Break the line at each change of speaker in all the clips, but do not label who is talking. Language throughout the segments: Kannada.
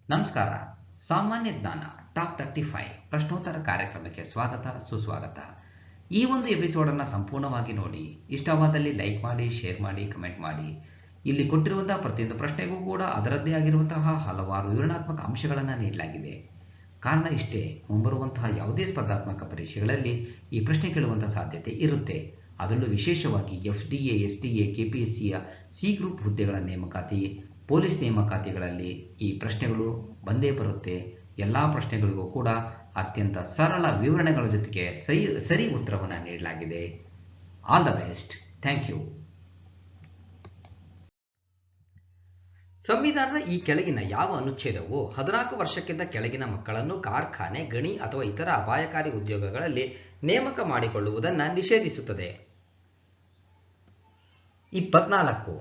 ನಮಸ್ಕಾರ. ಸಾಮಾನ್ಯ ಜ್ಞಾನ ಟಾಪ್ 35 ಪ್ರಶ್ನೋತ್ತರ ಕಾರ್ಯಕ್ರಮಕ್ಕೆ ಸ್ವಾಗತ ಸುಸ್ವಾಗತ. ಈ ಒಂದು ಎಪಿಸೋಡನ್ನು ಸಂಪೂರ್ಣವಾಗಿ ನೋಡಿ. ಇಷ್ಟವಾದಲ್ಲಿ ಲೈಕ್ ಮಾಡಿ, ಶೇರ್ ಮಾಡಿ, ಕಮೆಂಟ್ ಮಾಡಿ. ಇಲ್ಲಿ ಕೊಟ್ಟಿರುವಂತಹ ಪ್ರತಿಯೊಂದು ಪ್ರಶ್ನೆಗೂ ಕೂಡ ಅದರದ್ದೇ ಆಗಿರುವಂತಹ ಹಲವಾರು ವಿವರಣಾತ್ಮಕ ಅಂಶಗಳನ್ನು ನೀಡಲಾಗಿದೆ. ಕಾರಣ ಇಷ್ಟೇ, ಮುಂಬರುವಂತಹ ಯಾವುದೇ ಸ್ಪರ್ಧಾತ್ಮಕ ಪರೀಕ್ಷೆಗಳಲ್ಲಿ ಈ ಪ್ರಶ್ನೆ ಕೇಳುವಂತಹ ಸಾಧ್ಯತೆ ಇರುತ್ತೆ. ಅದರಲ್ಲೂ ವಿಶೇಷವಾಗಿ FDA, SDA, KPSCಯ ಸಿ ಗ್ರೂಪ್ ಹುದ್ದೆಗಳ ನೇಮಕಾತಿ, ಪೊಲೀಸ್ ನೇಮಕಾತಿಗಳಲ್ಲಿ ಈ ಪ್ರಶ್ನೆಗಳು ಬಂದೇ ಬರುತ್ತೆ. ಎಲ್ಲ ಪ್ರಶ್ನೆಗಳಿಗೂ ಕೂಡ ಅತ್ಯಂತ ಸರಳ ವಿವರಣೆಗಳ ಜೊತೆಗೆ ಸರಿ ಉತ್ತರವನ್ನು ನೀಡಲಾಗಿದೆ. All the best. Thank you. ಸಂವಿಧಾನದ ಈ ಕೆಳಗಿನ ಯಾವ ಅನುಚ್ಛೇದವು 14 ವರ್ಷಕ್ಕಿಂತ ಕೆಳಗಿನ ಮಕ್ಕಳನ್ನು ಕಾರ್ಖಾನೆ, ಗಣಿ ಅಥವಾ ಇತರ ಅಪಾಯಕಾರಿ ಉದ್ಯೋಗಗಳಲ್ಲಿ ನೇಮಕ ಮಾಡಿಕೊಳ್ಳುವುದನ್ನು ನಿಷೇಧಿಸುತ್ತದೆ? 24.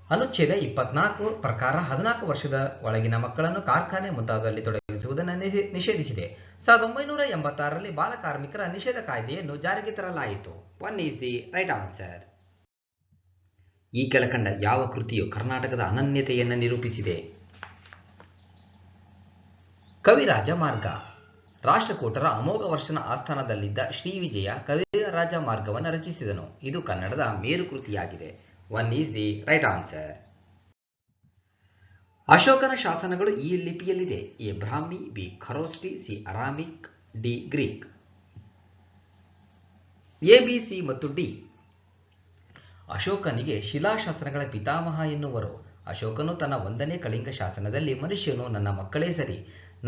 ಅನುಚ್ಛೇದ 24 ಪ್ರಕಾರ 14 ವರ್ಷದ ಒಳಗಿನ ಮಕ್ಕಳನ್ನು ಕಾರ್ಖಾನೆ ಮುಂತಾದರಲ್ಲಿ ತೊಡಗಿಸುವುದನ್ನು ನಿಷೇಧಿಸಿದೆ. 1986ರಲ್ಲಿ ಬಾಲಕಾರ್ಮಿಕರ ನಿಷೇಧ ಕಾಯ್ದೆಯನ್ನು ಜಾರಿಗೆ ತರಲಾಯಿತು. 1 ಈಸ್ ದಿ ರೈಟ್ ಆನ್ಸರ್. ಈ ಕೆಳಕಂಡ ಯಾವ ಕೃತಿಯು ಕರ್ನಾಟಕದ ಅನನ್ಯತೆಯನ್ನು ನಿರೂಪಿಸಿದೆ? ಕವಿರಾಜ ಮಾರ್ಗ. ರಾಷ್ಟ್ರಕೂಟರ ಅಮೋಘ ವರ್ಷನ ಆಸ್ಥಾನದಲ್ಲಿದ್ದ ಶ್ರೀವಿಜಯ ಕವಿರಾಜ ಮಾರ್ಗವನ್ನು ರಚಿಸಿದನು. ಇದು ಕನ್ನಡದ ಮೇರು ಕೃತಿಯಾಗಿದೆ. 1 ಈಸ್ ದಿ ರೈಟ್ ಆನ್ಸರ್. ಅಶೋಕನ ಶಾಸನಗಳು ಈ ಲಿಪಿಯಲ್ಲಿದೆ: A Brahmi, B Kharosthi, C Aramaic, D Greek. A, B, C ಮತ್ತು ಡಿ. ಅಶೋಕನಿಗೆ ಶಿಲಾಶಾಸನಗಳ ಪಿತಾಮಹ ಎನ್ನುವರು. ಅಶೋಕನು ತನ್ನ 1ನೇ ಕಳಿಂಗ ಶಾಸನದಲ್ಲಿ ಮನುಷ್ಯನು ನನ್ನ ಮಕ್ಕಳೇ ಸರಿ,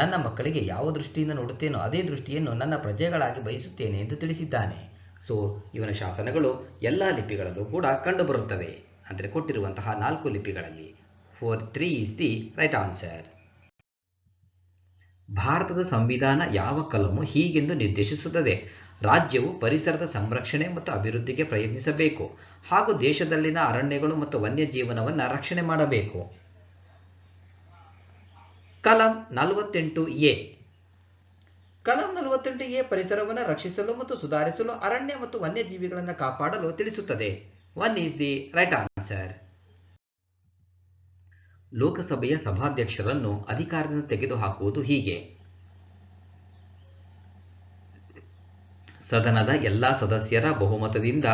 ನನ್ನ ಮಕ್ಕಳಿಗೆ ಯಾವ ದೃಷ್ಟಿಯಿಂದ ನೋಡುತ್ತೇನೋ ಅದೇ ದೃಷ್ಟಿಯನ್ನು ನನ್ನ ಪ್ರಜೆಗಳಾಗಿ ಬಯಸುತ್ತೇನೆ ಎಂದು ತಿಳಿಸಿದ್ದಾನೆ. ಸೊ ಇವನ ಶಾಸನಗಳು ಎಲ್ಲ ಲಿಪಿಗಳಲ್ಲೂ ಕೂಡ ಕಂಡುಬರುತ್ತವೆ, ಅಂದರೆ ಕೊಟ್ಟಿರುವಂತಹ 4 ಲಿಪಿಗಳಲ್ಲಿ. 3 ಈಸ್ ದಿ ರೈಟ್ ಆನ್ಸರ್. ಭಾರತದ ಸಂವಿಧಾನ ಯಾವ ಕಲಮು ಹೀಗೆಂದು ನಿರ್ದೇಶಿಸುತ್ತದೆ: ರಾಜ್ಯವು ಪರಿಸರದ ಸಂರಕ್ಷಣೆ ಮತ್ತು ಅಭಿವೃದ್ಧಿಗೆ ಪ್ರಯತ್ನಿಸಬೇಕು ಹಾಗೂ ದೇಶದಲ್ಲಿನ ಅರಣ್ಯಗಳು ಮತ್ತು ವನ್ಯಜೀವನವನ್ನು ರಕ್ಷಣೆ ಮಾಡಬೇಕು. ಕಲಂ 48A. ಕಲಂ 48A ಪರಿಸರವನ್ನು ರಕ್ಷಿಸಲು ಮತ್ತು ಸುಧಾರಿಸಲು, ಅರಣ್ಯ ಮತ್ತು ವನ್ಯಜೀವಿಗಳನ್ನು ಕಾಪಾಡಲು ತಿಳಿಸುತ್ತದೆ. 1 ಈಸ್ ದಿ ರೈಟ್ ಆನ್ಸರ್. ಲೋಕಸಭೆಯ ಸಭಾಧ್ಯಕ್ಷರನ್ನು ಅಧಿಕಾರದಿಂದ ತೆಗೆದುಹಾಕುವುದು ಹೀಗೆ: ಸದನದ ಎಲ್ಲ ಸದಸ್ಯರ ಬಹುಮತದಿಂದ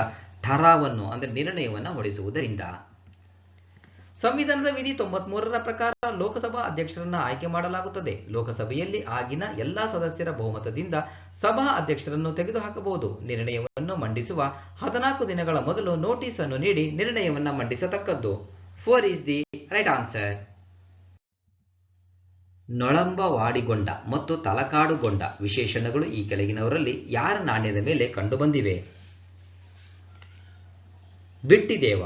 ಠರಾವನ್ನು ಅಂದರೆ ನಿರ್ಣಯವನ್ನು ಹೊರಡಿಸುವುದರಿಂದ. ಸಂವಿಧಾನದ ವಿಧಿ 93ರ ಪ್ರಕಾರ ಲೋಕಸಭಾ ಅಧ್ಯಕ್ಷರನ್ನು ಆಯ್ಕೆ ಮಾಡಲಾಗುತ್ತದೆ. ಲೋಕಸಭೆಯಲ್ಲಿ ಆಗಿನ ಎಲ್ಲಾ ಸದಸ್ಯರ ಬಹುಮತದಿಂದ ಸಭಾ ಅಧ್ಯಕ್ಷರನ್ನು ತೆಗೆದುಹಾಕಬಹುದು. ನಿರ್ಣಯವನ್ನು ಮಂಡಿಸುವ 14 ದಿನಗಳ ಮೊದಲು ನೋಟಿಸ್ ಅನ್ನು ನೀಡಿ ನಿರ್ಣಯವನ್ನು ಮಂಡಿಸತಕ್ಕದ್ದು. 4 ಈಸ್ ದಿ ರೈಟ್ ಆನ್ಸರ್. ನೊಳಂಬವಾಡಿಗೊಂಡ ಮತ್ತು ತಲಕಾಡುಗೊಂಡ ವಿಶೇಷಣಗಳು ಈ ಕೆಳಗಿನವರಲ್ಲಿ ಯಾರ ನಾಣ್ಯದ ಮೇಲೆ ಕಂಡುಬಂದಿವೆ? ಬಿಟ್ಟಿದೇವ.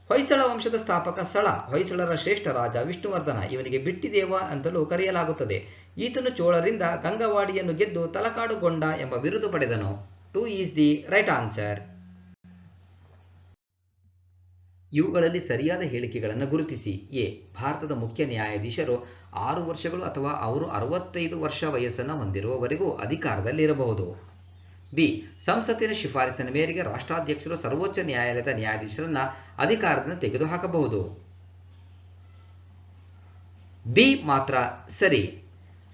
ಹೊಯ್ಸಳ ವಂಶದ ಸ್ಥಾಪಕ ಸ್ಥಳ. ಹೊಯ್ಸಳರ ಶ್ರೇಷ್ಠ ರಾಜ ವಿಷ್ಣುವರ್ಧನ. ಇವನಿಗೆ ಬಿಟ್ಟಿದೇವ ಅಂತಲೂ ಕರೆಯಲಾಗುತ್ತದೆ. ಈತನು ಚೋಳರಿಂದ ಗಂಗವಾಡಿಯನ್ನು ಗೆದ್ದು ತಲಕಾಡುಗೊಂಡ ಎಂಬ ಬಿರುದು ಪಡೆದನು. 2 ಈಸ್ ದಿ ರೈಟ್ ಆನ್ಸರ್. ಇವುಗಳಲ್ಲಿ ಸರಿಯಾದ ಹೇಳಿಕೆಗಳನ್ನು ಗುರುತಿಸಿ. ಎ, ಭಾರತದ ಮುಖ್ಯ ನ್ಯಾಯಾಧೀಶರು 6 ವರ್ಷಗಳು ಅಥವಾ ಅವರು 65 ವರ್ಷ ವಯಸ್ಸನ್ನು ಹೊಂದಿರುವವರೆಗೂ ಅಧಿಕಾರದಲ್ಲಿರಬಹುದು. ಬಿ, ಸಂಸತ್ತಿನ ಶಿಫಾರಸಿನ ಮೇರೆಗೆ ರಾಷ್ಟ್ರಾಧ್ಯಕ್ಷರು ಸರ್ವೋಚ್ಚ ನ್ಯಾಯಾಲಯದ ನ್ಯಾಯಾಧೀಶರನ್ನ ಅಧಿಕಾರದಿಂದ ತೆಗೆದುಹಾಕಬಹುದು. ಬಿ ಮಾತ್ರ ಸರಿ.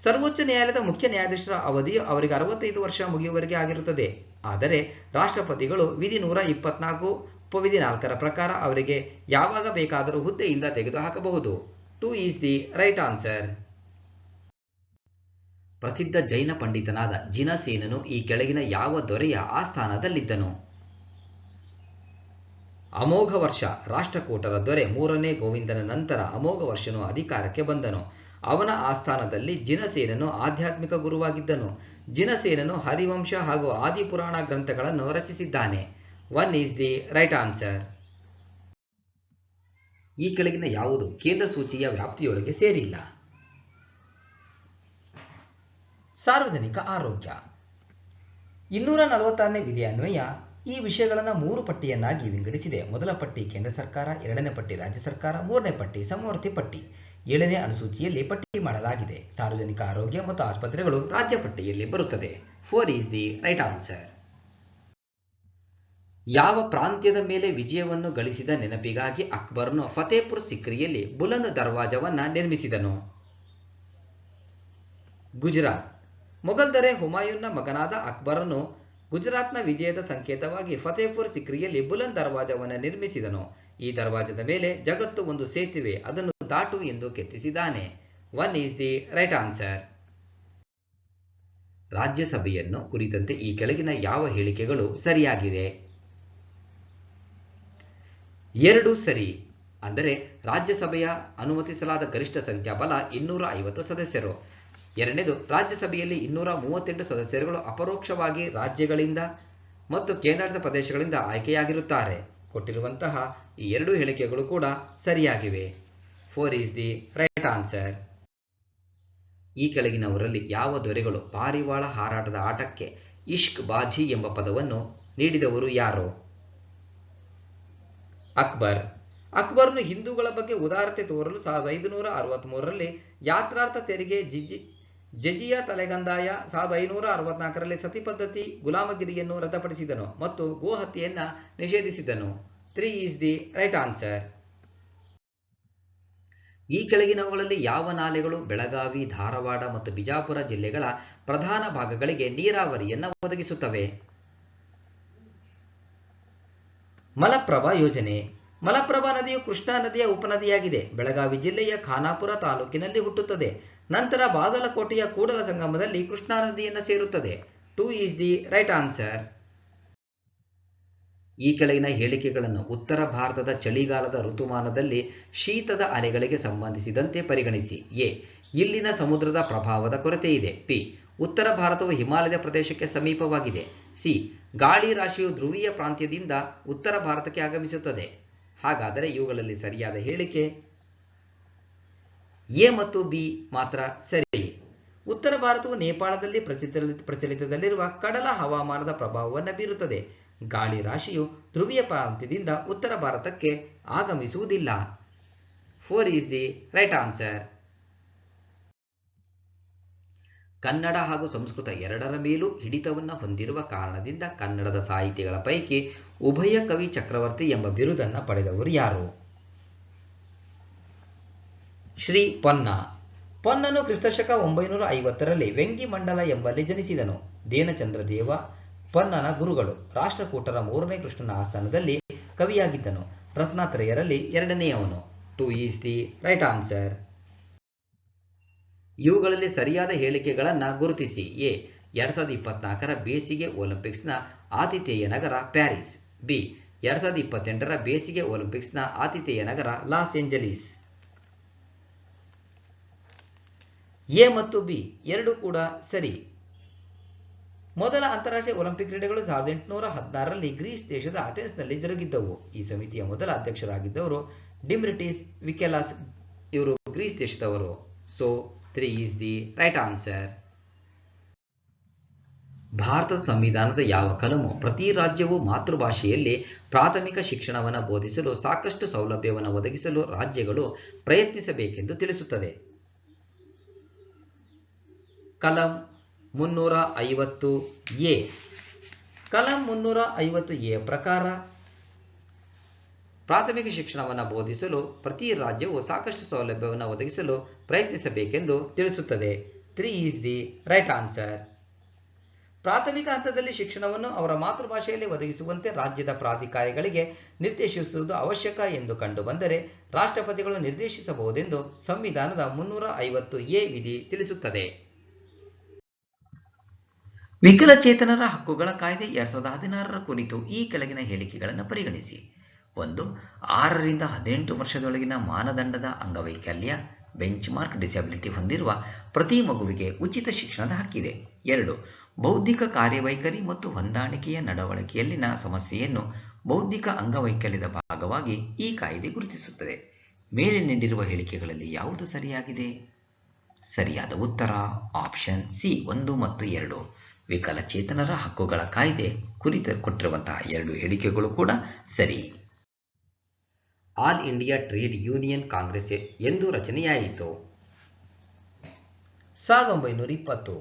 ಸರ್ವೋಚ್ಚ ನ್ಯಾಯಾಲಯದ ಮುಖ್ಯ ನ್ಯಾಯಾಧೀಶರ ಅವಧಿಯು ಅವರಿಗೆ 65 ವರ್ಷ ಮುಗಿಯುವವರೆಗೆ ಆಗಿರುತ್ತದೆ. ಆದರೆ ರಾಷ್ಟ್ರಪತಿಗಳು ವಿಧಿ 124 ಉಪವಿಧಿ 4ರ ಪ್ರಕಾರ ಅವರಿಗೆ ಯಾವಾಗ ಬೇಕಾದರೂ ಹುದ್ದೆಯಿಂದ ತೆಗೆದುಹಾಕಬಹುದು. 2 ಈಸ್ ದಿ ರೈಟ್ ಆನ್ಸರ್. ಪ್ರಸಿದ್ಧ ಜೈನ ಪಂಡಿತನಾದ ಜಿನಸೇನನು ಈ ಕೆಳಗಿನ ಯಾವ ದೊರೆಯ ಆಸ್ಥಾನದಲ್ಲಿದ್ದನು? ಅಮೋಘ ವರ್ಷ. ರಾಷ್ಟ್ರಕೂಟರ ದೊರೆ 3ನೇ ಗೋವಿಂದನ ನಂತರ ಅಮೋಘ ವರ್ಷನು ಅಧಿಕಾರಕ್ಕೆ ಬಂದನು. ಅವನ ಆಸ್ಥಾನದಲ್ಲಿ ಜಿನಸೇನನು ಆಧ್ಯಾತ್ಮಿಕ ಗುರುವಾಗಿದ್ದನು. ಜಿನಸೇನನು ಹರಿವಂಶ ಹಾಗೂ ಆದಿಪುರಾಣ ಗ್ರಂಥಗಳನ್ನು ರಚಿಸಿದ್ದಾನೆ. 1 ಈಸ್ ದಿ ರೈಟ್ ಆನ್ಸರ್. ಈ ಕೆಳಗಿನ ಯಾವುದು ಕೇಂದ್ರ ಸೂಚಿಯ ವ್ಯಾಪ್ತಿಯೊಳಗೆ ಸೇರಿಲ್ಲ? ಸಾರ್ವಜನಿಕ ಆರೋಗ್ಯ. 246ನೇ ವಿಧಿ ಅನ್ವಯ ಈ ವಿಷಯಗಳನ್ನು 3 ಪಟ್ಟಿಯನ್ನಾಗಿ ವಿಂಗಡಿಸಿದೆ. ಮೊದಲ ಪಟ್ಟಿ ಕೇಂದ್ರ ಸರ್ಕಾರ, 2ನೇ ಪಟ್ಟಿ ರಾಜ್ಯ ಸರ್ಕಾರ, 3ನೇ ಪಟ್ಟಿ ಸಮವರ್ತಿ ಪಟ್ಟಿ. 7ನೇ ಅನುಸೂಚಿಯಲ್ಲಿ ಪಟ್ಟಿ ಮಾಡಲಾಗಿದೆ. ಸಾರ್ವಜನಿಕ ಆರೋಗ್ಯ ಮತ್ತು ಆಸ್ಪತ್ರೆಗಳು ರಾಜ್ಯ ಪಟ್ಟಿಯಲ್ಲಿ ಬರುತ್ತದೆ. 4 ಈಸ್ ದಿ ರೈಟ್ ಆನ್ಸರ್. ಯಾವ ಪ್ರಾಂತ್ಯದ ಮೇಲೆ ವಿಜಯವನ್ನು ಗಳಿಸಿದ ನೆನಪಿಗಾಗಿ ಅಕ್ಬರ್ನು ಫತೇಪುರ್ ಸಿಕ್ರಿಯಲ್ಲಿ ಬುಲಂದ್ ದರ್ವಾಜವನ್ನು ನಿರ್ಮಿಸಿದನು? ಗುಜರಾತ್. ಮೊಘಲ್ ದೊರೆ ಹುಮಾಯೂನ್ನ ಮಗನಾದ ಅಕ್ಬರನು ಗುಜರಾತ್ನ ವಿಜಯದ ಸಂಕೇತವಾಗಿ ಫತೇಪುರ್ ಸಿಕ್ರಿಯಲ್ಲಿ ಬುಲಂದ್ ದರ್ವಾಜವನ್ನು ನಿರ್ಮಿಸಿದನು. ಈ ದರ್ವಾಜದ ಮೇಲೆ ಜಗತ್ತು ಒಂದು ಸೇತುವೆ, ಅದನ್ನು ದಾಟು ಎಂದು ಕೆತ್ತಿಸಿದ್ದಾನೆ. 1 ಈಸ್ ದಿ ರೈಟ್ ಆನ್ಸರ್. ರಾಜ್ಯಸಭೆಯನ್ನು ಕುರಿತಂತೆ ಈ ಕೆಳಗಿನ ಯಾವ ಹೇಳಿಕೆಗಳು ಸರಿಯಾಗಿದೆ? 2 ಸರಿ. ಅಂದರೆ ರಾಜ್ಯಸಭೆಯ ಅನುಮತಿಸಲಾದ ಗರಿಷ್ಠ ಸಂಖ್ಯಾಬಲ 250 ಸದಸ್ಯರು. ಎರಡನೇದು, ರಾಜ್ಯಸಭೆಯಲ್ಲಿ 238 ಸದಸ್ಯರುಗಳು ಅಪರೋಕ್ಷವಾಗಿ ರಾಜ್ಯಗಳಿಂದ ಮತ್ತು ಕೇಂದ್ರಾಡಳಿತ ಪ್ರದೇಶಗಳಿಂದ ಆಯ್ಕೆಯಾಗಿರುತ್ತಾರೆ. ಕೊಟ್ಟಿರುವಂತಹ ಈ 2 ಹೇಳಿಕೆಗಳು ಕೂಡ ಸರಿಯಾಗಿವೆ. 4 ಈಸ್ ದಿ ರೈಟ್ ಆನ್ಸರ್. ಈ ಕೆಳಗಿನವರಲ್ಲಿ ಯಾವ ದೊರೆಗಳು ಪಾರಿವಾಳ ಹಾರಾಟದ ಆಟಕ್ಕೆ ಇಷ್ಕ್ ಬಾಜಿ ಎಂಬ ಪದವನ್ನು ನೀಡಿದವರು ಯಾರು? ಅಕ್ಬರ್. ಅಕ್ಬರ್ನು ಹಿಂದೂಗಳ ಬಗ್ಗೆ ಉದಾರತೆ ತೋರಲು 1563ರಲ್ಲಿ ಯಾತ್ರಾರ್ಥ ತೆರಿಗೆ ಜಜಿಯಾ ತಲೆಗಂದಾಯ, 1564ರಲ್ಲಿ ಸತಿ ಪದ್ಧತಿ ಗುಲಾಮಗಿರಿಯನ್ನು ರದ್ದುಪಡಿಸಿದನು ಮತ್ತು ಗೋಹತ್ಯೆಯನ್ನು ನಿಷೇಧಿಸಿದನು. 3 ಈಸ್ ದಿ ರೈಟ್ ಆನ್ಸರ್. ಈ ಕೆಳಗಿನವುಗಳಲ್ಲಿ ಯಾವ ನಾಲೆಗಳು ಬೆಳಗಾವಿ, ಧಾರವಾಡ ಮತ್ತು ಬಿಜಾಪುರ ಜಿಲ್ಲೆಗಳ ಪ್ರಧಾನ ಭಾಗಗಳಿಗೆ ನೀರಾವರಿಯನ್ನು ಒದಗಿಸುತ್ತವೆ? ಮಲಪ್ರಭಾ ಯೋಜನೆ. ಮಲಪ್ರಭಾ ನದಿಯು ಕೃಷ್ಣಾ ನದಿಯ ಉಪನದಿಯಾಗಿದೆ. ಬೆಳಗಾವಿ ಜಿಲ್ಲೆಯ ಖಾನಾಪುರ ತಾಲೂಕಿನಲ್ಲಿ ಹುಟ್ಟುತ್ತದೆ. ನಂತರ ಬಾಗಲಕೋಟೆಯ ಕೂಡಲ ಸಂಗಮದಲ್ಲಿ ಕೃಷ್ಣಾ ನದಿಯನ್ನು ಸೇರುತ್ತದೆ. 2 ಈಸ್ ದಿ ರೈಟ್ ಆನ್ಸರ್. ಈ ಕೆಳಗಿನ ಹೇಳಿಕೆಗಳನ್ನು ಉತ್ತರ ಭಾರತದ ಚಳಿಗಾಲದ ಋತುಮಾನದಲ್ಲಿ ಶೀತದ ಅಲೆಗಳಿಗೆ ಸಂಬಂಧಿಸಿದಂತೆ ಪರಿಗಣಿಸಿ. ಎ. ಇಲ್ಲಿನ ಸಮುದ್ರದ ಪ್ರಭಾವದ ಕೊರತೆ ಇದೆ. ಬಿ. ಉತ್ತರ ಭಾರತವು ಹಿಮಾಲಯದ ಪ್ರದೇಶಕ್ಕೆ ಸಮೀಪವಾಗಿದೆ. ಸಿ. ಗಾಳಿ ರಾಶಿಯು ಧ್ರುವೀಯ ಪ್ರಾಂತ್ಯದಿಂದ ಉತ್ತರ ಭಾರತಕ್ಕೆ ಆಗಮಿಸುತ್ತದೆ. ಹಾಗಾದರೆ ಇವುಗಳಲ್ಲಿ ಸರಿಯಾದ ಹೇಳಿಕೆ ಎ ಮತ್ತು ಬಿ ಮಾತ್ರ ಸರಿ. ಉತ್ತರ ಭಾರತವು ನೇಪಾಳದಲ್ಲಿ ಪ್ರಚಲಿತದಲ್ಲಿರುವ ಕಡಲ ಹವಾಮಾನದ ಪ್ರಭಾವವನ್ನು ಬೀರುತ್ತದೆ. ಗಾಳಿ ರಾಶಿಯು ಧ್ರುವೀಯ ಪ್ರಾಂತ್ಯದಿಂದ ಉತ್ತರ ಭಾರತಕ್ಕೆ ಆಗಮಿಸುವುದಿಲ್ಲ. 4 is the right answer. Kannada ಹಾಗೂ ಸಂಸ್ಕೃತ ಎರಡರ ಮೇಲೂ ಹಿಡಿತವನ್ನು ಹೊಂದಿರುವ ಕಾರಣದಿಂದ ಕನ್ನಡದ ಸಾಹಿತಿಗಳ ಪೈಕಿ ಉಭಯ ಕವಿ ಚಕ್ರವರ್ತಿ ಎಂಬ ಬಿರುದನ್ನು ಪಡೆದವರು ಯಾರು? ಶ್ರೀ ಪೊನ್ನ. ಪೊನ್ನನು ಕ್ರಿಸ್ತಶಕ 950ರಲ್ಲಿ ವೆಂಗಿಮಂಡಲ ಎಂಬಲ್ಲಿ ಜನಿಸಿದನು. ದೇನಚಂದ್ರ ದೇವ ಪೊನ್ನನ ಗುರುಗಳು. ರಾಷ್ಟ್ರಕೂಟರ 3ನೇ ಕೃಷ್ಣನ ಆಸ್ಥಾನದಲ್ಲಿ ಕವಿಯಾಗಿದ್ದನು. ರತ್ನಾತ್ರಯರಲ್ಲಿ 2ನೇಯವನು. 2 ಈಸ್ ದಿ ರೈಟ್ ಆನ್ಸರ್. ಇವುಗಳಲ್ಲಿ ಸರಿಯಾದ ಹೇಳಿಕೆಗಳನ್ನು ಗುರುತಿಸಿ. ಎ. 2024ರ ಬೇಸಿಗೆ ಒಲಿಂಪಿಕ್ಸ್ನ ಆತಿಥೇಯ ನಗರ ಪ್ಯಾರಿಸ್. ಬಿ. 2028ರ ಬೇಸಿಗೆ ಒಲಿಂಪಿಕ್ಸ್ನ ಆತಿಥೇಯ ನಗರ ಲಾಸ್ ಏಂಜಲೀಸ್. ಎ ಮತ್ತು ಬಿ ಎರಡೂ ಕೂಡ ಸರಿ. ಮೊದಲ ಅಂತಾರಾಷ್ಟ್ರೀಯ ಒಲಿಂಪಿಕ್ ಕ್ರೀಡೆಗಳು 1816ರಲ್ಲಿ ಗ್ರೀಸ್ ದೇಶದ ಅಥೆನ್ಸ್ನಲ್ಲಿ ಜರುಗಿದ್ದವು. ಈ ಸಮಿತಿಯ ಮೊದಲ ಅಧ್ಯಕ್ಷರಾಗಿದ್ದವರು ಡಿಮಿಟ್ರಿಸ್ ವಿಕೆಲಾಸ್. ಇವರು ಗ್ರೀಸ್ ದೇಶದವರು. So 3 is the right answer. ಭಾರತದ ಸಂವಿಧಾನದ ಯಾವ ಕಲಮು ಪ್ರತಿ ರಾಜ್ಯವು ಮಾತೃಭಾಷೆಯಲ್ಲಿ ಪ್ರಾಥಮಿಕ ಶಿಕ್ಷಣವನ್ನು ಬೋಧಿಸಲು ಸಾಕಷ್ಟು ಸೌಲಭ್ಯವನ್ನು ಒದಗಿಸಲು ರಾಜ್ಯಗಳು ಪ್ರಯತ್ನಿಸಬೇಕೆಂದು ತಿಳಿಸುತ್ತದೆ? ಕಲಂ 350 ಎ. ಕಲಂ 350 ಎ ಪ್ರಕಾರ ಪ್ರಾಥಮಿಕ ಶಿಕ್ಷಣವನ್ನು ಬೋಧಿಸಲು ಪ್ರತಿ ರಾಜ್ಯವು ಸಾಕಷ್ಟು ಸೌಲಭ್ಯವನ್ನು ಒದಗಿಸಲು ಪ್ರಯತ್ನಿಸಬೇಕೆಂದು ತಿಳಿಸುತ್ತದೆ. 3 ಈಸ್ ದಿ ರೈಟ್ ಆನ್ಸರ್. ಪ್ರಾಥಮಿಕ ಹಂತದಲ್ಲಿ ಶಿಕ್ಷಣವನ್ನು ಅವರ ಮಾತೃಭಾಷೆಯಲ್ಲಿ ಒದಗಿಸುವಂತೆ ರಾಜ್ಯದ ಪ್ರಾಧಿಕಾರಿಗಳಿಗೆ ನಿರ್ದೇಶಿಸುವುದು ಅವಶ್ಯಕ ಎಂದು ಕಂಡುಬಂದರೆ ರಾಷ್ಟ್ರಪತಿಗಳು ನಿರ್ದೇಶಿಸಬಹುದೆಂದು ಸಂವಿಧಾನದ 350 ಎ ವಿಧಿ ತಿಳಿಸುತ್ತದೆ. ವಿಕಲಚೇತನರ ಹಕ್ಕುಗಳ ಕಾಯ್ದೆ 2016ರ ಕುರಿತು ಈ ಕೆಳಗಿನ ಹೇಳಿಕೆಗಳನ್ನು ಪರಿಗಣಿಸಿ. 1. 6ರಿಂದ 18 ವರ್ಷದೊಳಗಿನ ಮಾನದಂಡದ ಅಂಗವೈಕಲ್ಯ ಬೆಂಚ್ಮಾರ್ಕ್ ಡಿಸಬಿಲಿಟಿ ಹೊಂದಿರುವ ಪ್ರತಿ ಮಗುವಿಗೆ ಉಚಿತ ಶಿಕ್ಷಣದ ಹಕ್ಕಿದೆ. 2. ಬೌದ್ಧಿಕ ಕಾರ್ಯವೈಖರಿ ಮತ್ತು ಹೊಂದಾಣಿಕೆಯ ನಡವಳಿಕೆಯಲ್ಲಿನ ಸಮಸ್ಯೆಯನ್ನು ಬೌದ್ಧಿಕ ಅಂಗವೈಕಲ್ಯದ ಭಾಗವಾಗಿ ಈ ಕಾಯ್ದೆ ಗುರುತಿಸುತ್ತದೆ. ಮೇಲೆ ನೀಡಿರುವ ಹೇಳಿಕೆಗಳಲ್ಲಿ ಯಾವುದು ಸರಿಯಾಗಿದೆ? ಸರಿಯಾದ ಉತ್ತರ ಆಪ್ಷನ್ ಸಿ 1 ಮತ್ತು 2. ವಿಕಲಚೇತನರ ಹಕ್ಕುಗಳ ಕಾಯ್ದೆ ಕುರಿತು ಕೊಟ್ಟಿರುವಂತಹ 2 ಹೇಳಿಕೆಗಳು ಕೂಡ ಸರಿ. All India Trade Union Congress ಎಂದು ರಚನೆಯಾಯಿತು? 1920.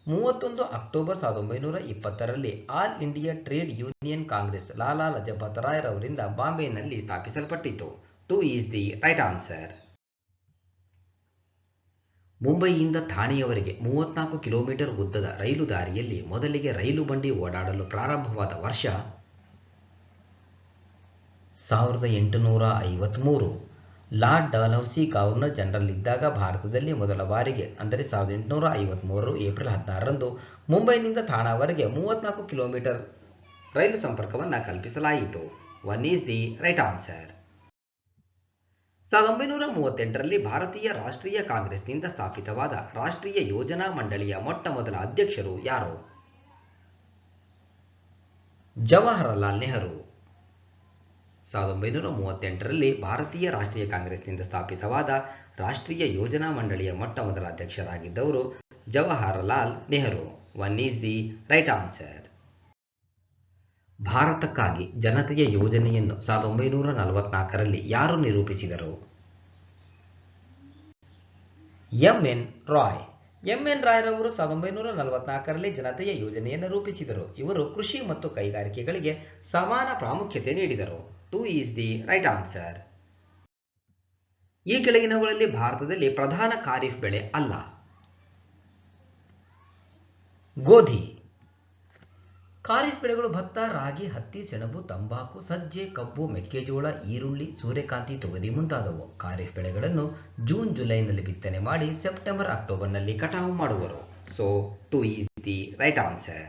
31 ಅಕ್ಟೋಬರ್ 1920ರಲ್ಲಿ All India Trade Union Congress Lala Lajpat Rai ರವರಿಂದ ಬಾಂಬೆನಲ್ಲಿ ಸ್ಥಾಪಿಸಲ್ಪಟ್ಟಿತು. 2 ಈಸ್ ದಿ ರೈಟ್ ಆನ್ಸರ್. ಮುಂಬಯಿಯಿಂದ ಥಾಣೆಯವರೆಗೆ 34 ಕಿಲೋಮೀಟರ್ ಉದ್ದದ ರೈಲು ದಾರಿಯಲ್ಲಿ ಮೊದಲಿಗೆ ರೈಲು ಬಂಡಿ ಓಡಾಡಲು ಪ್ರಾರಂಭವಾದ ವರ್ಷ 1853. ಲಾರ್ಡ್ ಡಲ್ಹೌಸಿ ಗವರ್ನರ್ ಜನರಲ್ ಇದ್ದಾಗ ಭಾರತದಲ್ಲಿ ಮೊದಲ ಬಾರಿಗೆ ಅಂದರೆ 1853 ಏಪ್ರಿಲ್ 16ರಂದು ಮುಂಬೈನಿಂದ ಥಾಣಾವರೆಗೆ 34 ಕಿಲೋಮೀಟರ್ ರೈಲು ಸಂಪರ್ಕವನ್ನು ಕಲ್ಪಿಸಲಾಯಿತು. One is the right answer. 1938ರಲ್ಲಿ ಭಾರತೀಯ ರಾಷ್ಟ್ರೀಯ ಕಾಂಗ್ರೆಸ್ನಿಂದ ಸ್ಥಾಪಿತವಾದ ರಾಷ್ಟ್ರೀಯ ಯೋಜನಾ ಮಂಡಳಿಯ ಮೊಟ್ಟ ಮೊದಲ ಅಧ್ಯಕ್ಷರು ಯಾರು? ಜವಾಹರಲಾಲ್ ನೆಹರು. 1938ರಲ್ಲಿ ಭಾರತೀಯ ರಾಷ್ಟ್ರೀಯ ಕಾಂಗ್ರೆಸ್ನಿಂದ ಸ್ಥಾಪಿತವಾದ ರಾಷ್ಟ್ರೀಯ ಯೋಜನಾ ಮಂಡಳಿಯ ಮೊಟ್ಟ ಮೊದಲ ಅಧ್ಯಕ್ಷರಾಗಿದ್ದವರು Jawaharlal Nehru. One is the right answer. ಭಾರತಕ್ಕಾಗಿ ಜನತೆಯ ಯೋಜನೆಯನ್ನು 1944ರಲ್ಲಿ ಯಾರು ನಿರೂಪಿಸಿದರು? ಎಂ.ಎನ್. ರಾಯ್. ಎಂ.ಎನ್. ರಾಯ್ರವರು 1944ರಲ್ಲಿ ಜನತೆಯ ಯೋಜನೆಯನ್ನು ರೂಪಿಸಿದರು. ಇವರು ಕೃಷಿ ಮತ್ತು ಕೈಗಾರಿಕೆಗಳಿಗೆ ಸಮಾನ ಪ್ರಾಮುಖ್ಯತೆ ನೀಡಿದರು. 2 ಈಸ್ ದಿ ರೈಟ್ ಆನ್ಸರ್. ಈ ಕೆಳಗಿನವುಗಳಲ್ಲಿ ಭಾರತದಲ್ಲಿ ಪ್ರಧಾನ ಖಾರಿಫ್ ಬೆಳೆ ಅಲ್ಲ. ಗೋಧಿ. ಖಾರಿಫ್ ಬೆಳೆಗಳು ಭತ್ತ, ರಾಗಿ, ಹತ್ತಿ, ಸೆಣಬು, ತಂಬಾಕು, ಸಜ್ಜೆ, ಕಬ್ಬು, ಮೆಕ್ಕೆಜೋಳ, ಈರುಳ್ಳಿ, ಸೂರ್ಯಕಾಂತಿ, ತೊಗರಿ ಮುಂತಾದವು. ಖಾರಿಫ್ ಬೆಳೆಗಳನ್ನು ಜೂನ್ ಜುಲೈನಲ್ಲಿ ಬಿತ್ತನೆ ಮಾಡಿ ಸೆಪ್ಟೆಂಬರ್ ಅಕ್ಟೋಬರ್ನಲ್ಲಿ ಕಟಾವು ಮಾಡುವರು. So 2 is the right answer.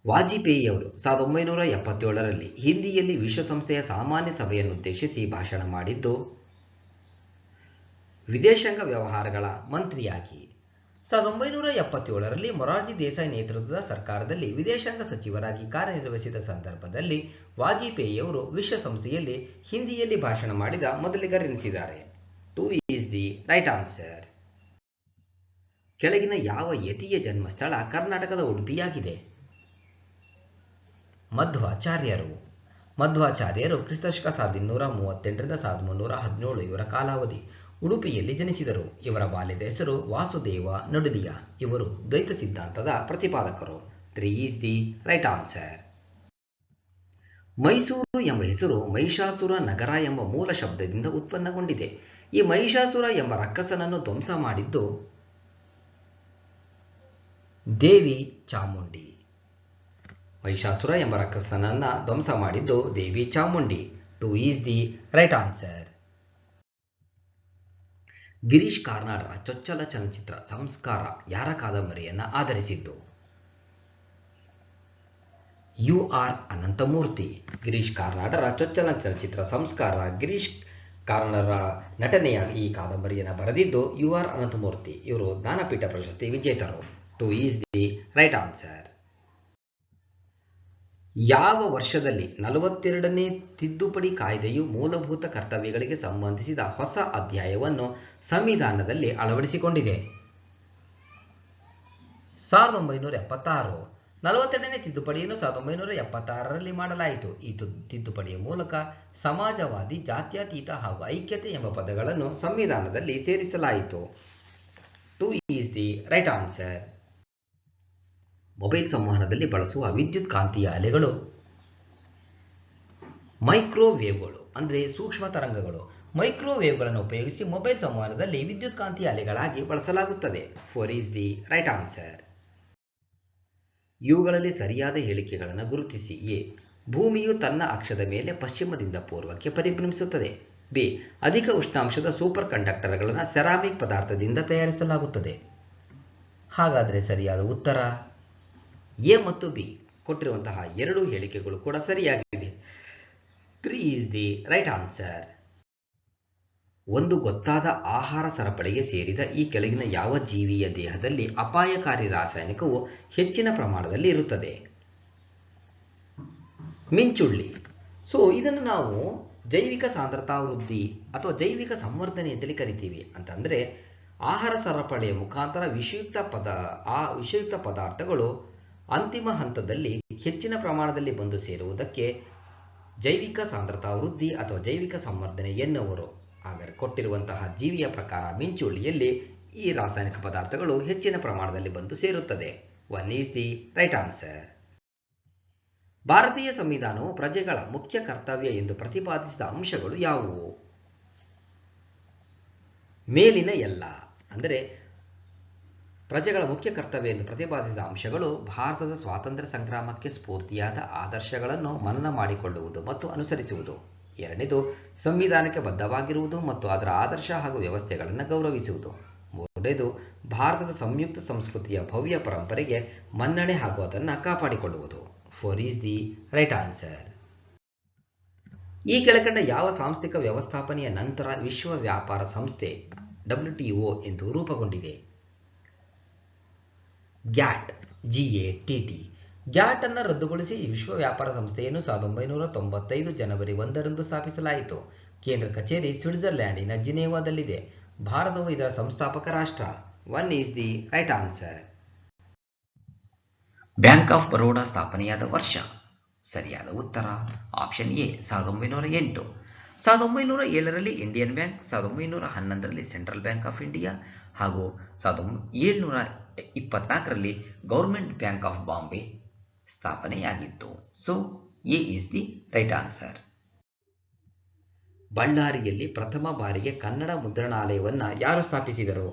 ವಾಜಪೇಯಿಯವರು 1977ರಲ್ಲಿ ಹಿಂದಿಯಲ್ಲಿ ವಿಶ್ವಸಂಸ್ಥೆಯ ಸಾಮಾನ್ಯ ಸಭೆಯನ್ನುದ್ದೇಶಿಸಿ ಭಾಷಣ ಮಾಡಿದ್ದು ವಿದೇಶಾಂಗ ವ್ಯವಹಾರಗಳ ಮಂತ್ರಿಯಾಗಿ. 1977ರಲ್ಲಿ ಮೊರಾರ್ಜಿ ದೇಸಾಯಿ ನೇತೃತ್ವದ ಸರ್ಕಾರದಲ್ಲಿ ವಿದೇಶಾಂಗ ಸಚಿವರಾಗಿ ಕಾರ್ಯನಿರ್ವಹಿಸಿದ ಸಂದರ್ಭದಲ್ಲಿ ವಾಜಪೇಯಿಯವರು ವಿಶ್ವಸಂಸ್ಥೆಯಲ್ಲಿ ಹಿಂದಿಯಲ್ಲಿ ಭಾಷಣ ಮಾಡಿದ ಮೊದಲಿಗರೆನಿಸಿದ್ದಾರೆ. 2 ಈಸ್ ದಿ ರೈಟ್ ಆನ್ಸರ್. ಕೆಳಗಿನ ಯಾವ ಯತಿಯ ಜನ್ಮಸ್ಥಳ ಕರ್ನಾಟಕದ ಉಡುಪಿಯಾಗಿದೆ? ಮಧ್ವಾಚಾರ್ಯರು. ಮಧ್ವಾಚಾರ್ಯರು ಕ್ರಿಸ್ತಶಕ 1238ರಿಂದ 1317 ಇವರ ಕಾಲಾವಧಿ. ಉಡುಪಿಯಲ್ಲಿ ಜನಿಸಿದರು. ಇವರ ಬಾಲ್ಯದ ಹೆಸರು ವಾಸುದೇವ ನಡುದಿಯ. ಇವರು ದ್ವೈತ ಸಿದ್ಧಾಂತದ ಪ್ರತಿಪಾದಕರು. 3 is the right answer. Mysuru ಎಂಬ ಹೆಸರು ಮಹಿಷಾಸುರ ನಗರ ಎಂಬ ಮೂಲ ಶಬ್ದದಿಂದ ಉತ್ಪನ್ನಗೊಂಡಿದೆ. ಈ ಮಹಿಷಾಸುರ ಎಂಬ ರಕ್ಕಸನನ್ನು ಧ್ವಂಸ ಮಾಡಿದ್ದು ದೇವಿ ಚಾಮುಂಡಿ. ಮಹಿಷಾಸುರ ಎಂಬ ರಕ್ಕಸನನ್ನ ಧ್ವಂಸ ಮಾಡಿದ್ದು ದೇವಿ Chamundi. 2 is the right answer. Girish ಕಾರ್ನಾಡರ ಚೊಚ್ಚಲ ಚಲನಚಿತ್ರ ಸಂಸ್ಕಾರ ಯಾರ ಕಾದಂಬರಿಯನ್ನು ಆಧರಿಸಿದ್ದು? ಯು.ಆರ್. ಅನಂತಮೂರ್ತಿ. ಗಿರೀಶ್ ಕಾರ್ನಾಡರ ಚೊಚ್ಚಲ ಚಲನಚಿತ್ರ ಸಂಸ್ಕಾರ ಗಿರೀಶ್ ಕಾರ್ನಾಡರ ನಟನೆಯ ಈ ಕಾದಂಬರಿಯನ್ನು ಬರೆದಿದ್ದು ಯು.ಆರ್. ಅನಂತಮೂರ್ತಿ. ಇವರು ಜ್ಞಾನಪೀಠ ಪ್ರಶಸ್ತಿ ವಿಜೇತರು. 2 ಈಸ್ ದಿ ರೈಟ್ ಆನ್ಸರ್. ಯಾವ ವರ್ಷದಲ್ಲಿ 42ನೇ ತಿದ್ದುಪಡಿ ಕಾಯ್ದೆಯು ಮೂಲಭೂತ ಕರ್ತವ್ಯಗಳಿಗೆ ಸಂಬಂಧಿಸಿದ ಹೊಸ ಅಧ್ಯಾಯವನ್ನು ಸಂವಿಧಾನದಲ್ಲಿ ಅಳವಡಿಸಿಕೊಂಡಿದೆ? 1976. 42ನೇ ತಿದ್ದುಪಡಿಯನ್ನು 1976ರಲ್ಲಿ ಮಾಡಲಾಯಿತು. ಈ ತಿದ್ದುಪಡಿಯ ಮೂಲಕ ಸಮಾಜವಾದಿ, ಜಾತ್ಯತೀತ ಹಾಗೂ ಐಕ್ಯತೆ ಎಂಬ ಪದಗಳನ್ನು ಸಂವಿಧಾನದಲ್ಲಿ ಸೇರಿಸಲಾಯಿತು. 2 is the right answer. Mobile ಸಂವಹನದಲ್ಲಿ ಬಳಸುವ ವಿದ್ಯುತ್ ಕಾಂತೀಯ ಅಲೆಗಳು ಮೈಕ್ರೋವೇವ್ಗಳು ಅಂದರೆ ಸೂಕ್ಷ್ಮ ತರಂಗಗಳು. ಮೈಕ್ರೋವೇವ್ಗಳನ್ನು ಉಪಯೋಗಿಸಿ ಮೊಬೈಲ್ ಸಂವಹನದಲ್ಲಿ ವಿದ್ಯುತ್ ಕಾಂತೀಯ ಅಲೆಗಳಾಗಿ ಬಳಸಲಾಗುತ್ತದೆ. 4 ಈಸ್ ದಿ ರೈಟ್ ಆನ್ಸರ್. ಇವುಗಳಲ್ಲಿ ಸರಿಯಾದ ಹೇಳಿಕೆಗಳನ್ನು ಗುರುತಿಸಿ. ಎ. ಭೂಮಿಯು ತನ್ನ ಅಕ್ಷದ ಮೇಲೆ ಪಶ್ಚಿಮದಿಂದ ಪೂರ್ವಕ್ಕೆ ಪರಿಭ್ರಮಿಸುತ್ತದೆ. ಬಿ. ಅಧಿಕ ಉಷ್ಣಾಂಶದ ಸೂಪರ್ ಕಂಡಕ್ಟರ್ಗಳನ್ನು ಸೆರಾಮಿಕ್ ಪದಾರ್ಥದಿಂದ ತಯಾರಿಸಲಾಗುತ್ತದೆ. ಹಾಗಾದರೆ ಸರಿಯಾದ ಉತ್ತರ ಎ ಮತ್ತು ಬಿ. ಕೊಟ್ಟಿರುವಂತಹ ಎರಡು ಹೇಳಿಕೆಗಳು ಕೂಡ ಸರಿಯಾಗಿದೆ. 3 ಈಸ್ ದಿ ರೈಟ್ ಆನ್ಸರ್. ಒಂದು ಗೊತ್ತಾದ ಆಹಾರ ಸರಪಳಿಗೆ ಸೇರಿದ ಈ ಕೆಳಗಿನ ಯಾವ ಜೀವಿಯ ದೇಹದಲ್ಲಿ ಅಪಾಯಕಾರಿ ರಾಸಾಯನಿಕವು ಹೆಚ್ಚಿನ ಪ್ರಮಾಣದಲ್ಲಿ ಇರುತ್ತದೆ? ಮಿಂಚುಳ್ಳಿ. ಸೊ ಇದನ್ನು ನಾವು ಜೈವಿಕ ಸಾಂದ್ರತಾ ವೃದ್ಧಿ ಅಥವಾ ಜೈವಿಕ ಸಂವರ್ಧನೆ ಅಂತೇಳಿ ಕರಿತೀವಿ. ಅಂತಂದರೆ ಆಹಾರ ಸರಪಳಿಯ ಮುಖಾಂತರ ವಿಷಯುಕ್ತ ಪದಾರ್ಥಗಳು ಅಂತಿಮ ಹಂತದಲ್ಲಿ ಹೆಚ್ಚಿನ ಪ್ರಮಾಣದಲ್ಲಿ ಬಂದು ಸೇರುವುದಕ್ಕೆ ಜೈವಿಕ ಸಾಂದ್ರತಾ ವೃದ್ಧಿ ಅಥವಾ ಜೈವಿಕ ಸಂವರ್ಧನೆ ಎನ್ನುವರು. ಆದರೆ ಕೊಟ್ಟಿರುವಂತಹ ಜೀವಿಯ ಪ್ರಕಾರ ಮಿಂಚುಳ್ಳಿಯಲ್ಲಿ ಈ ರಾಸಾಯನಿಕ ಪದಾರ್ಥಗಳು ಹೆಚ್ಚಿನ ಪ್ರಮಾಣದಲ್ಲಿ ಬಂದು ಸೇರುತ್ತದೆ. 1 ಈಸ್ ದಿ ರೈಟ್ ಆನ್ಸರ್. ಭಾರತೀಯ ಸಂವಿಧಾನವು ಪ್ರಜೆಗಳ ಮುಖ್ಯ ಕರ್ತವ್ಯ ಎಂದು ಪ್ರತಿಪಾದಿಸಿದ ಅಂಶಗಳು ಯಾವುವು? ಮೇಲಿನ ಎಲ್ಲ. ಅಂದರೆ ಪ್ರಜೆಗಳ ಮುಖ್ಯ ಕರ್ತವ್ಯ ಎಂದು ಪ್ರತಿಪಾದಿಸಿದ ಅಂಶಗಳು ಭಾರತದ ಸ್ವಾತಂತ್ರ್ಯ ಸಂಗ್ರಾಮಕ್ಕೆ ಸ್ಫೂರ್ತಿಯಾದ ಆದರ್ಶಗಳನ್ನು ಮನನ ಮಾಡಿಕೊಳ್ಳುವುದು ಮತ್ತು ಅನುಸರಿಸುವುದು. ಎರಡನೇದು ಸಂವಿಧಾನಕ್ಕೆ ಬದ್ಧವಾಗಿರುವುದು ಮತ್ತು ಅದರ ಆದರ್ಶ ಹಾಗೂ ವ್ಯವಸ್ಥೆಗಳನ್ನು ಗೌರವಿಸುವುದು. ಮೂರನೇದು ಭಾರತದ ಸಂಯುಕ್ತ ಸಂಸ್ಕೃತಿಯ ಭವ್ಯ ಪರಂಪರೆಗೆ ಮನ್ನಣೆ ಹಾಗೂ ಅದನ್ನು ಕಾಪಾಡಿಕೊಳ್ಳುವುದು. 4 ಈಸ್ ದಿ ರೈಟ್ ಆನ್ಸರ್. ಈ ಕೆಳಕಂಡ ಯಾವ ಸಾಂಸ್ಥಿಕ ವ್ಯವಸ್ಥಾಪನೆಯ ನಂತರ ವಿಶ್ವ ವ್ಯಾಪಾರ ಸಂಸ್ಥೆ WTO ಎಂದು ರೂಪುಗೊಂಡಿದೆ? ಗ್ಯಾಟ್, GATT. ಗ್ಯಾಟ್ ಅನ್ನು ರದ್ದುಗೊಳಿಸಿ ವಿಶ್ವ ವ್ಯಾಪಾರ ಸಂಸ್ಥೆಯನ್ನು 1995 ಜನವರಿ 1ರಂದು ಸ್ಥಾಪಿಸಲಾಯಿತು. ಕೇಂದ್ರ ಕಚೇರಿ ಸ್ವಿಟ್ಜರ್ಲ್ಯಾಂಡಿನ ಜಿನೇವಾದಲ್ಲಿದೆ. ಭಾರತವು ಇದರ ಸಂಸ್ಥಾಪಕ ರಾಷ್ಟ್ರ. 1 is the right answer. Bank of Baroda ಸ್ಥಾಪನೆಯಾದ ವರ್ಷ? ಸರಿಯಾದ ಉತ್ತರ ಆಪ್ಷನ್ ಎ 1908. 1907ರಲ್ಲಿ ಇಂಡಿಯನ್ ಬ್ಯಾಂಕ್, 1911ರಲ್ಲಿ ಸೆಂಟ್ರಲ್ ಬ್ಯಾಂಕ್ ಆಫ್ ಇಂಡಿಯಾ ಹಾಗೂ 1724ರಲ್ಲಿ ಗೌರ್ಮೆಂಟ್ ಬ್ಯಾಂಕ್ ಆಫ್ ಬಾಂಬೆ ಸ್ಥಾಪನೆಯಾಗಿತ್ತು. So A is the right answer. ಬಳ್ಳಾರಿಯಲ್ಲಿ ಪ್ರಥಮ ಬಾರಿಗೆ ಕನ್ನಡ ಮುದ್ರಣಾಲಯವನ್ನು ಯಾರು ಸ್ಥಾಪಿಸಿದರು?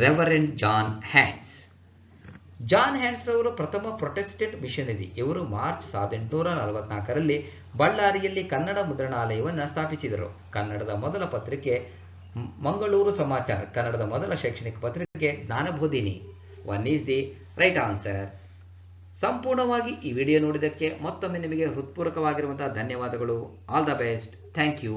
Reverend John Hands. John Hands ರವರು ಪ್ರಥಮ ಪ್ರೊಟೆಸ್ಟೆಂಟ್ ಮಿಷನರಿ. ಇವರು ಮಾರ್ಚ್ 1844ರಲ್ಲಿ ಬಳ್ಳಾರಿಯಲ್ಲಿ ಕನ್ನಡ ಮುದ್ರಣಾಲಯವನ್ನು ಸ್ಥಾಪಿಸಿದರು. ಕನ್ನಡದ ಮೊದಲ ಪತ್ರಿಕೆ ಮಂಗಳೂರು ಸಮಾಚಾರ, ಕನ್ನಡದ ಮೊದಲ ಶೈಕ್ಷಣಿಕ ಪತ್ರಿಕೆ ಜ್ಞಾನಬೋಧಿನಿ. 1 ಈಸ್ ದಿ ರೈಟ್ ಆನ್ಸರ್. ಸಂಪೂರ್ಣವಾಗಿ ಈ ವಿಡಿಯೋ ನೋಡಿದ್ದಕ್ಕೆ ಮತ್ತೊಮ್ಮೆ ನಿಮಗೆ ಹೃತ್ಪೂರ್ವಕವಾಗಿರುವಂತಹ ಧನ್ಯವಾದಗಳು. All the best. Thank you.